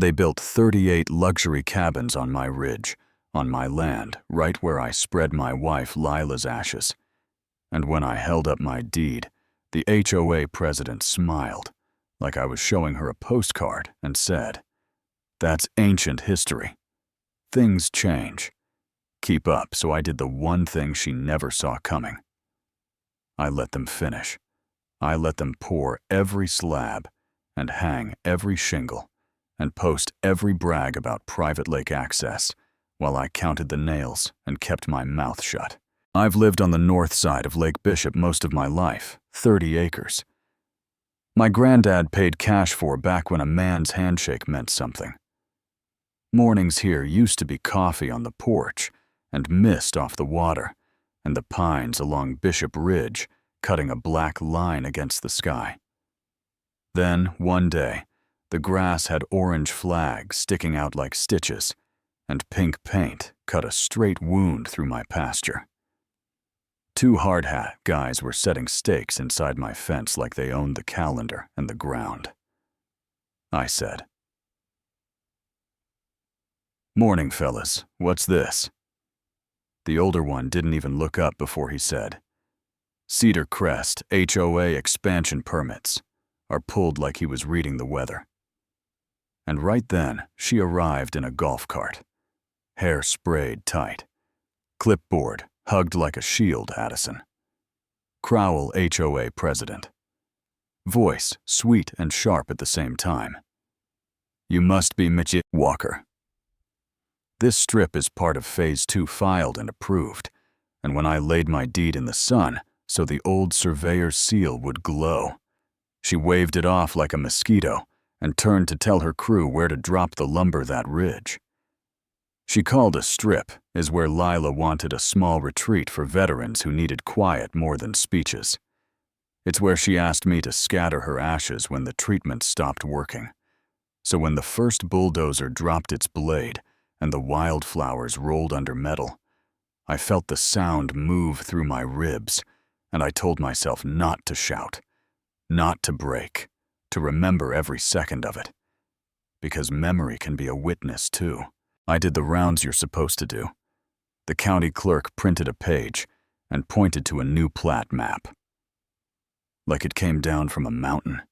They built 38 luxury cabins on my ridge, on my land, right where I spread my wife Lila's ashes. And when I held up my deed, the HOA president smiled, like I was showing her a postcard, and said, "That's ancient history. Things change. Keep up." So I did the one thing she never saw coming. I let them finish. I let them pour every slab and hang every shingle and post every brag about private lake access while I counted the nails and kept my mouth shut. I've lived on the north side of Lake Bishop most of my life, 30 acres. My granddad paid cash for back when a man's handshake meant something. Mornings here used to be coffee on the porch and mist off the water, and the pines along Bishop Ridge cutting a black line against the sky. Then, one day, the grass had orange flags sticking out like stitches, and pink paint cut a straight wound through my pasture. Two hard hat guys were setting stakes inside my fence like they owned the calendar and the ground. I said, "Morning, fellas. What's this?" The older one didn't even look up before he said, "Cedar Crest HOA expansion permits," are pulled like he was reading the weather. And right then, she arrived in a golf cart. Hair sprayed tight. Clipboard hugged like a shield, Addison. Crowell HOA president. Voice sweet and sharp at the same time. "You must be Mitchie Walker. This strip is part of Phase 2 filed and approved, and when I laid my deed in the sun so the old surveyor's seal would glow, she waved it off like a mosquito and turned to tell her crew where to drop the lumber that ridge. She called a strip is where Lila wanted a small retreat for veterans who needed quiet more than speeches. It's where she asked me to scatter her ashes when the treatment stopped working. So when the first bulldozer dropped its blade and the wildflowers rolled under metal, I felt the sound move through my ribs, and I told myself not to shout, not to break, to remember every second of it. Because memory can be a witness too. I did the rounds you're supposed to do. The county clerk printed a page and pointed to a new plat map. Like it came down from a mountain.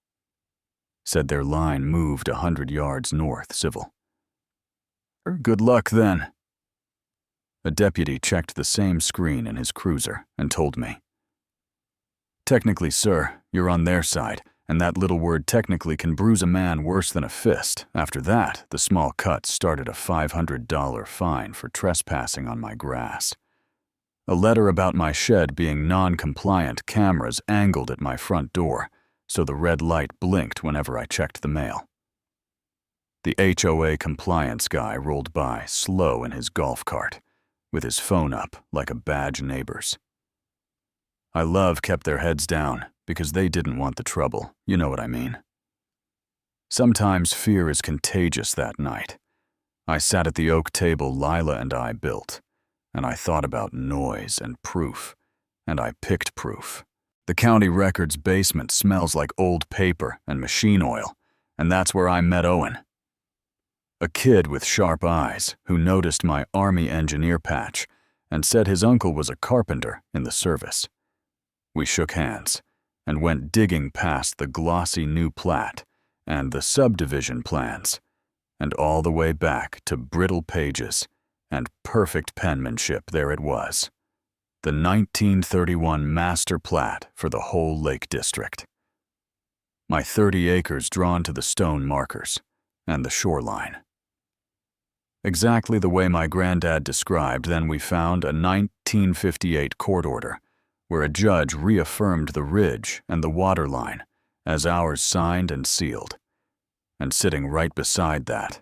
Said their line moved 100 yards north, civil. Good luck then. A deputy checked the same screen in his cruiser and told me. Technically, sir, you're on their side, and that little word technically can bruise a man worse than a fist. After that, the small cut started a $500 fine for trespassing on my grass. A letter about my shed being non-compliant, cameras angled at my front door, so the red light blinked whenever I checked the mail. The HOA compliance guy rolled by, slow in his golf cart, with his phone up like a badge neighbor's. I love kept their heads down because they didn't want the trouble, you know what I mean. Sometimes fear is contagious that night. I sat at the oak table Lila and I built, and I thought about noise and proof, and I picked proof. The county records basement smells like old paper and machine oil, and that's where I met Owen. A kid with sharp eyes who noticed my Army engineer patch and said his uncle was a carpenter in the service. We shook hands and went digging past the glossy new plat and the subdivision plans, and all the way back to brittle pages and perfect penmanship. There it was, the 1931 master plat for the whole Lake District. My 30 acres drawn to the stone markers and the shoreline. Exactly the way my granddad described. Then we found a 1958 court order where a judge reaffirmed the ridge and the water line as ours signed and sealed. And sitting right beside that,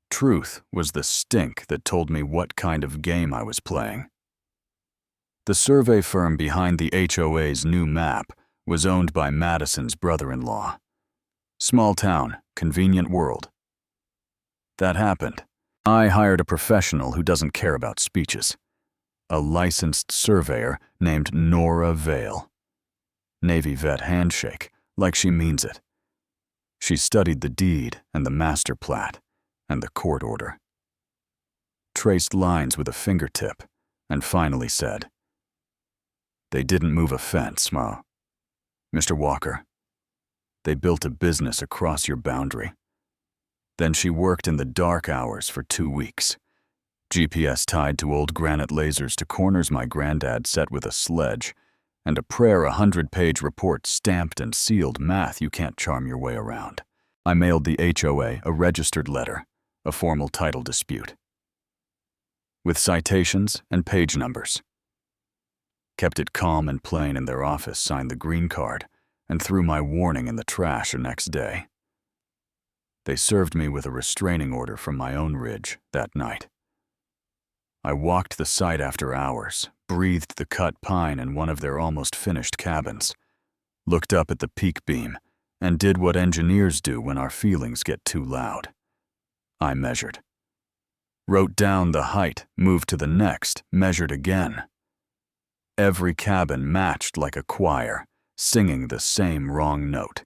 truth was the stink that told me what kind of game I was playing. The survey firm behind the HOA's new map was owned by Madison's brother-in-law. Small town, convenient world. That happened. I hired a professional who doesn't care about speeches. A licensed surveyor named Nora Vale. Navy vet handshake, like she means it. She studied the deed and the master plat and the court order. Traced lines with a fingertip, and finally said, "They didn't move a fence, Mr. Walker. They built a business across your boundary." Then she worked in the dark hours for 2 weeks. GPS tied to old granite lasers to corners my granddad set with a sledge, and a prayer 100-page report stamped and sealed math you can't charm your way around. I mailed the HOA a registered letter, a formal title dispute, with citations and page numbers. Kept it calm and plain in their office, signed the green card, and threw my warning in the trash the next day. They served me with a restraining order from my own ridge that night. I walked the site after hours, breathed the cut pine in one of their almost finished cabins, looked up at the peak beam, and did what engineers do when our feelings get too loud. I measured. Wrote down the height, moved to the next, measured again. Every cabin matched like a choir, singing the same wrong note.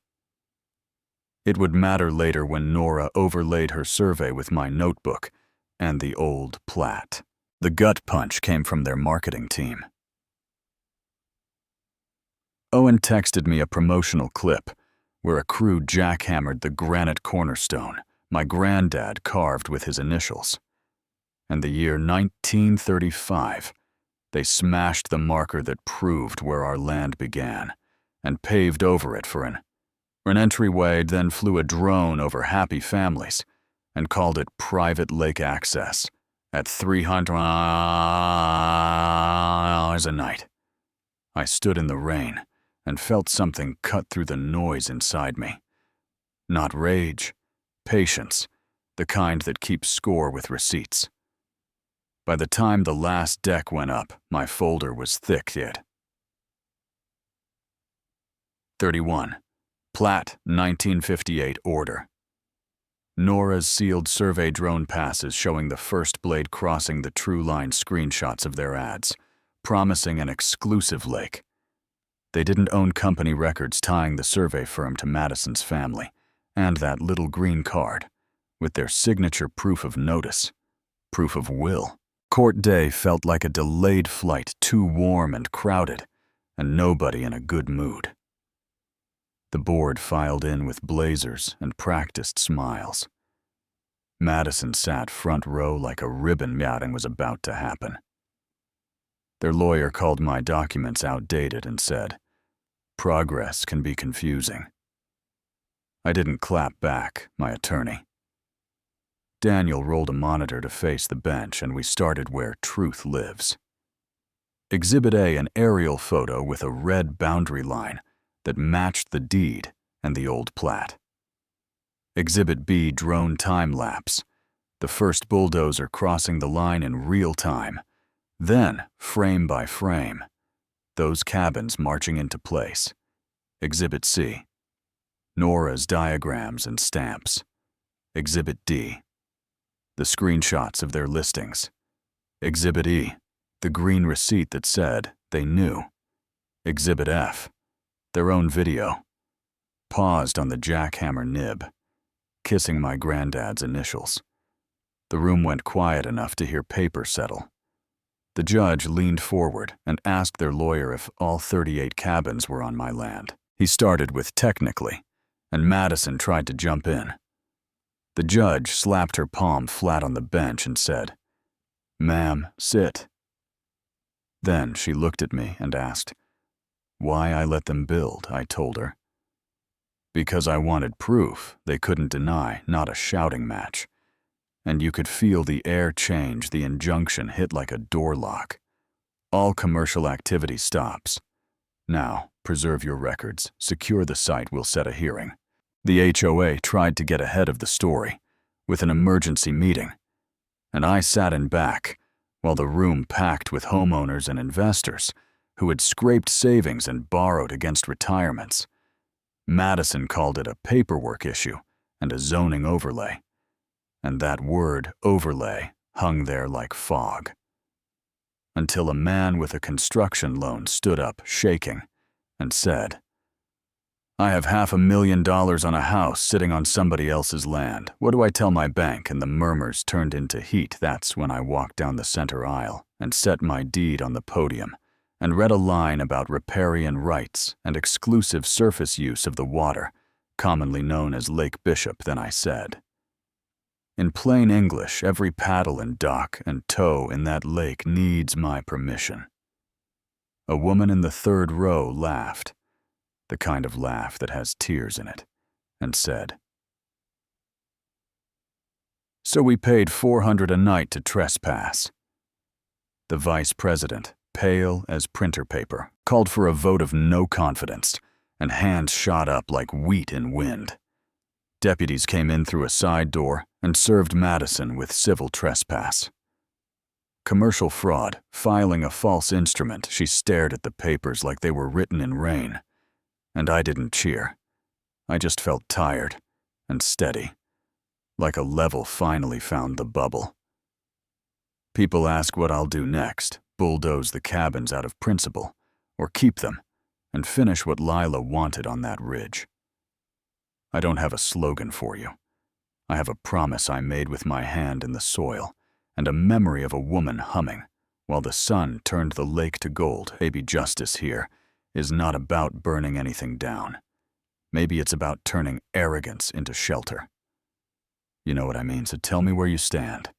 It would matter later when Nora overlaid her survey with my notebook and the old plat. The gut punch came from their marketing team. Owen texted me a promotional clip where a crew jackhammered the granite cornerstone my granddad carved with his initials. And the year 1935, they smashed the marker that proved where our land began and paved over it for an entryway, then flew a drone over happy families and called it private lake access at 300 hours a night. I stood in the rain and felt something cut through the noise inside me. Not rage, patience, the kind that keeps score with receipts. By the time the last deck went up, my folder was thick yet. 31. Plat 1958 order. Nora's sealed survey drone passes showing the first blade crossing the true line screenshots of their ads, promising an exclusive lake. They didn't own company records tying the survey firm to Madison's family, and that little green card, with their signature proof of notice, proof of will. Court day felt like a delayed flight, too warm and crowded, and nobody in a good mood. The board filed in with blazers and practiced smiles. Madison sat front row like a ribbon meeting was about to happen. Their lawyer called my documents outdated and said, "Progress can be confusing." I didn't clap back, my attorney. Daniel rolled a monitor to face the bench, and we started where truth lives. Exhibit A, an aerial photo with a red boundary line that matched the deed and the old plat. Exhibit B, drone time-lapse, the first bulldozer crossing the line in real time. Then, frame by frame, those cabins marching into place. Exhibit C, Nora's diagrams and stamps. Exhibit D, the screenshots of their listings. Exhibit E, the green receipt that said they knew. Exhibit F, their own video. Paused on the jackhammer nib, kissing my granddad's initials. The room went quiet enough to hear paper settle. The judge leaned forward and asked their lawyer if all 38 cabins were on my land. He started with technically, and Madison tried to jump in. The judge slapped her palm flat on the bench and said, "Ma'am, sit." Then she looked at me and asked, why I let them build. I told her. Because I wanted proof they couldn't deny, not a shouting match. And you could feel the air change, the injunction hit like a door lock. All commercial activity stops. Now, preserve your records, secure the site, we'll set a hearing. The HOA tried to get ahead of the story with an emergency meeting, and I sat in back while the room packed with homeowners and investors who had scraped savings and borrowed against retirements. Madison called it a paperwork issue and a zoning overlay, and that word overlay hung there like fog. Until a man with a construction loan stood up, shaking, and said, I have $500,000 on a house sitting on somebody else's land. What do I tell my bank? And the murmurs turned into heat. That's when I walked down the center aisle and set my deed on the podium and read a line about riparian rights and exclusive surface use of the water, commonly known as Lake Bishop. Then I said, in plain English, every paddle and dock and tow in that lake needs my permission. A woman in the third row laughed, the kind of laugh that has tears in it, and said, so we paid $400 a night to trespass. The vice president, pale as printer paper, called for a vote of no confidence, and hands shot up like wheat in wind. Deputies came in through a side door and served Madison with civil trespass. Commercial fraud, filing a false instrument. She stared at the papers like they were written in rain. And I didn't cheer. I just felt tired and steady, like a level finally found the bubble. People ask what I'll do next, bulldoze the cabins out of principle, or keep them and finish what Lila wanted on that ridge. I don't have a slogan for you. I have a promise I made with my hand in the soil and a memory of a woman humming while the sun turned the lake to gold. Maybe justice here is not about burning anything down. Maybe it's about turning arrogance into shelter. You know what I mean, so tell me where you stand.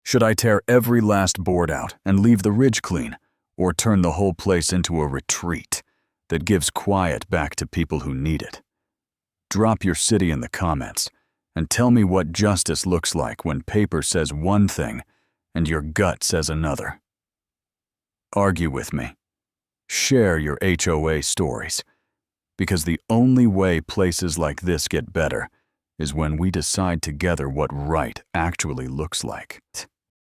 Should I tear every last board out and leave the ridge clean, or turn the whole place into a retreat that gives quiet back to people who need it? Drop your city in the comments and tell me what justice looks like when paper says one thing and your gut says another. Argue with me. Share your HOA stories, because the only way places like this get better is when we decide together what right actually looks like.